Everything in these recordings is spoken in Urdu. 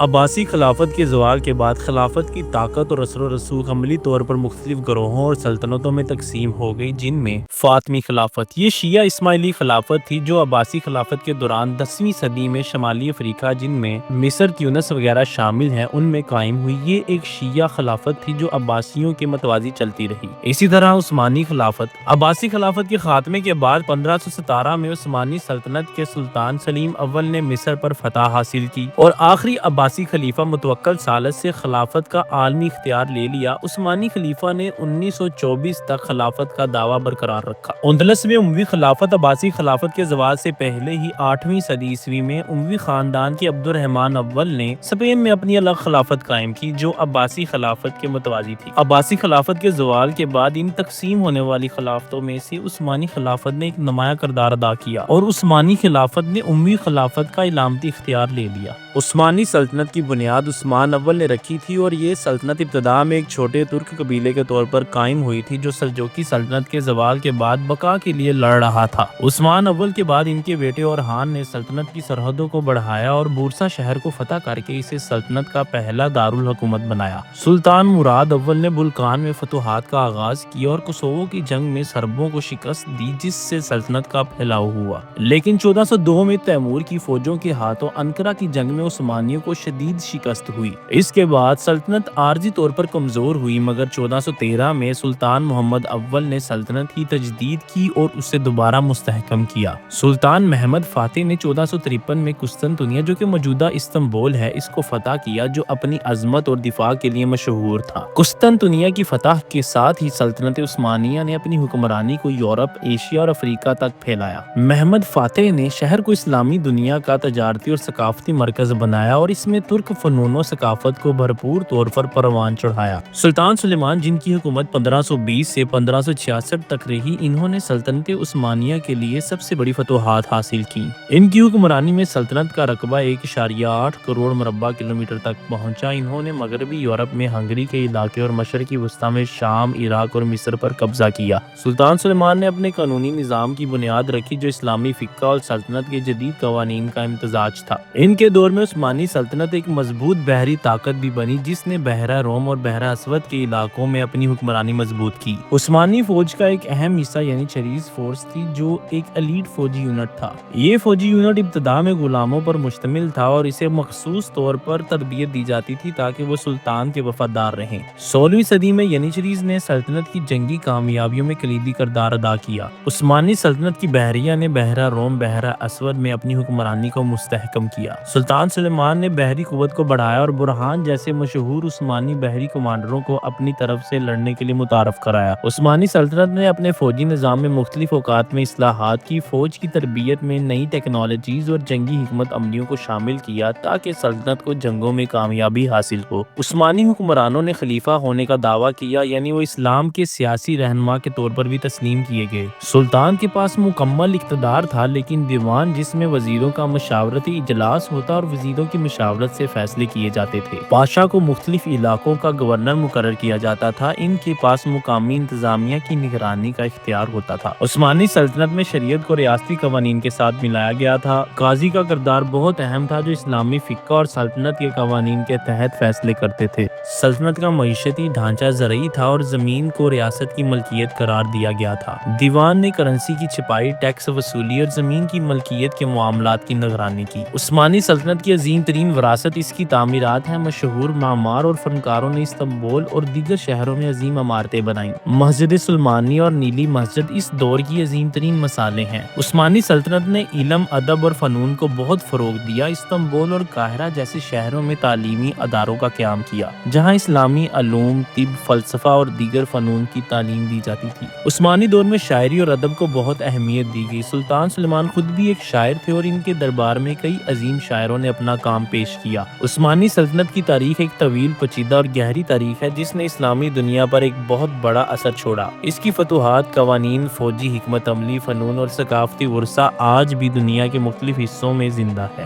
عباسی خلافت کے زوال کے بعد خلافت کی طاقت اور اثر و رسوخ عملی طور پر مختلف گروہوں اور سلطنتوں میں تقسیم ہو گئی، جن میں فاطمی خلافت یہ شیعہ اسماعیلی خلافت تھی جو عباسی خلافت کے دوران 10ویں صدی میں شمالی افریقہ، جن میں مصر، تیونس وغیرہ شامل ہیں، ان میں قائم ہوئی۔ یہ ایک شیعہ خلافت تھی جو عباسیوں کے متوازی چلتی رہی۔ اسی طرح عثمانی خلافت عباسی خلافت کے خاتمے کے بعد 1517 میں عثمانی سلطنت کے سلطان سلیم اول نے مصر پر فتح حاصل کی اور آخری عباسی خلیفہ متوکل ثالث سے خلافت کا عالمی اختیار لے لیا۔ عثمانی خلیفہ نے 1924 تک خلافت کا دعویٰ برقرار رکھا۔ اندلس میں اموی خلافت عباسی خلافت کے زوال سے پہلے ہی 8ویں صدی عیسوی میں اموی خاندان کے عبد الرحمن اول نے اسپین میں اپنی الگ خلافت قائم کی جو عباسی خلافت کے متوازی تھی۔ عباسی خلافت کے زوال کے بعد ان تقسیم ہونے والی خلافتوں میں سے عثمانی خلافت نے ایک نمایاں کردار ادا کیا اور عثمانی خلافت نے اموی خلافت کا علامتی اختیار لے لیا۔ عثمانی سلطنت کی بنیاد عثمان اول نے رکھی تھی اور یہ سلطنت ابتدا میں ایک چھوٹے ترک قبیلے کے طور پر قائم ہوئی تھی جو سلجوقی سلطنت کے زوال کے بعد بقا کے لیے لڑ رہا تھا۔ عثمان اول کے بعد ان کے بیٹے اورحان نے سلطنت کی سرحدوں کو بڑھایا اور بورسا شہر کو فتح کر کے اسے سلطنت کا پہلا دارالحکومت بنایا۔ سلطان مراد اول نے بلقان میں فتوحات کا آغاز کیا اور کوسوو کی جنگ میں سربوں کو شکست دی جس سے سلطنت کا پھیلاؤ ہوا، لیکن 1402 میں تیمور کی فوجوں کے ہاتھوں انقرہ کی جنگ میں عثمانیوں کو شدید شکست ہوئی۔ اس کے بعد سلطنت عارضی طور پر کمزور ہوئی، مگر 1413 میں سلطان محمد اول نے سلطنت کی تجدید کی اور اسے دوبارہ مستحکم کیا۔ سلطان محمد فاتح نے 1453 میں قسطنطنیہ جو کہ موجودہ استنبول ہے اس کو فتح کیا جو اپنی عظمت اور دفاع کے لیے مشہور تھا۔ قسطنطنیہ کی فتح کے ساتھ ہی سلطنت عثمانیہ نے اپنی حکمرانی کو یورپ، ایشیا اور افریقہ تک پھیلایا۔ محمد فاتح نے شہر کو اسلامی دنیا کا تجارتی اور ثقافتی مرکز بنایا اور اس میں ترک فنون و ثقافت کو بھرپور طور پر پروان چڑھایا۔ سلطان سلیمان جن کی حکومت 1520 سے 1566 تک رہی، انہوں نے سلطنت عثمانیہ کے لیے سب سے بڑی فتوحات حاصل کی۔ ان کی حکمرانی میں سلطنت کا رقبہ 1.8 کروڑ مربع کلومیٹر تک پہنچا۔ انہوں نے مغربی یورپ میں ہنگری کے علاقے اور مشرقی وسطی میں شام، عراق اور مصر پر قبضہ کیا۔ سلطان سلیمان نے اپنے قانونی نظام کی بنیاد رکھی جو اسلامی فقہ اور سلطنت کے جدید قوانین کا امتزاج تھا۔ ان کے دور میں عثمانی سلطنت ایک مضبوط بحری طاقت بھی بنی جس نے بحیرہ روم اور بحیرہ اسود کے علاقوں میں اپنی حکمرانی مضبوط کی۔ عثمانی فوج کا ایک اہم حصہ یعنی چریز فورس تھی جو ایک ایلیٹ فوجی یونٹ تھا۔ یہ فوجی یونٹ ابتدا میں غلاموں پر مشتمل تھا اور اسے مخصوص طور پر تربیت دی جاتی تھی تاکہ وہ سلطان کے وفادار رہیں۔ 16ویں صدی میں ینیچریز نے سلطنت کی جنگی کامیابیوں میں کلیدی کردار ادا کیا۔ عثمانی سلطنت کی بحریہ نے بحیرہ روم، بحیرہ اسود میں اپنی حکمرانی کو مستحکم کیا۔ سلطان سلیمان نے بحری قوت کو بڑھایا اور برہان جیسے مشہور عثمانی بحری کمانڈروں کو اپنی طرف سے لڑنے کے لیے متعارف کرایا۔ عثمانی سلطنت نے اپنے فوجی نظام میں مختلف اوقات میں اصلاحات کی، فوج کی تربیت میں نئی ٹیکنالوجیز اور جنگی حکمت عملیوں کو شامل کیا تاکہ سلطنت کو جنگوں میں کامیابی حاصل ہو۔ عثمانی حکمرانوں نے خلیفہ ہونے کا دعویٰ کیا، یعنی وہ اسلام کے سیاسی رہنما کے طور پر بھی تسلیم کیے گئے۔ سلطان کے پاس مکمل اقتدار تھا لیکن دیوان جس میں وزیروں کا مشاورتی اجلاس ہوتا اور وزیروں کی مشاورت سے فیصلے کیے جاتے تھے۔ بادشاہ کو مختلف علاقوں کا گورنر مقرر کیا جاتا تھا۔ ان کے پاس مقامی انتظامیہ کی نگرانی کا اختیار ہوتا تھا۔ عثمانی سلطنت میں شریعت کو ریاستی قوانین کے ساتھ ملایا گیا تھا۔ قاضی کا کردار بہت اہم تھا جو اسلامی فقہ اور سلطنت کے قوانین کے تحت فیصلے کرتے تھے۔ سلطنت کا معیشتی ڈھانچہ زرعی تھا اور زمین کو ریاست کی ملکیت قرار دیا گیا تھا۔ دیوان نے کرنسی کی چھپائی، ٹیکس وصولی اور زمین کی ملکیت کے معاملات کی نگرانی کی۔ عثمانی سلطنت کی عظیم ترین وراثت اس کی تعمیرات ہیں۔ مشہور معمار اور فنکاروں نے استنبول اور دیگر شہروں میں عظیم عمارتیں بنائیں۔ مسجد سلمانی اور نیلی مسجد اس دور کی عظیم ترین مثالیں ہیں۔ عثمانی سلطنت نے علم، ادب اور فنون کو بہت فروغ دیا۔ استنبول اور قاہرہ جیسے شہروں میں تعلیمی اداروں کا قیام کیا جہاں اسلامی علوم، طب، فلسفہ اور دیگر فنون کی تعلیم دی جاتی تھی۔ عثمانی دور میں شاعری اور ادب کو بہت اہمیت دی گئی۔ سلطان سلیمان خود بھی ایک شاعر تھے اور ان کے دربار میں کئی عظیم شاعروں نے اپنا کام پیش کیا۔ عثمانی سلطنت کی تاریخ ایک طویل، پیچیدہ اور گہری تاریخ ہے جس نے اسلامی دنیا پر ایک بہت بڑا اثر چھوڑا۔ اس کی فتوحات، قوانین، فوجی حکمت عملی، فنون اور ثقافتی ورثہ آج بھی دنیا کے مختلف حصوں میں زندہ ہے۔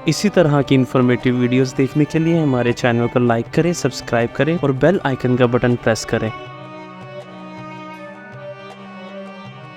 اسی طرح کی انفارمیٹیو ویڈیوز دیکھنے کے لیے ہمارے چینل کو لائک کریں، سبسکرائب کریں اور بیل آئیکن کا بٹن پریس کریں۔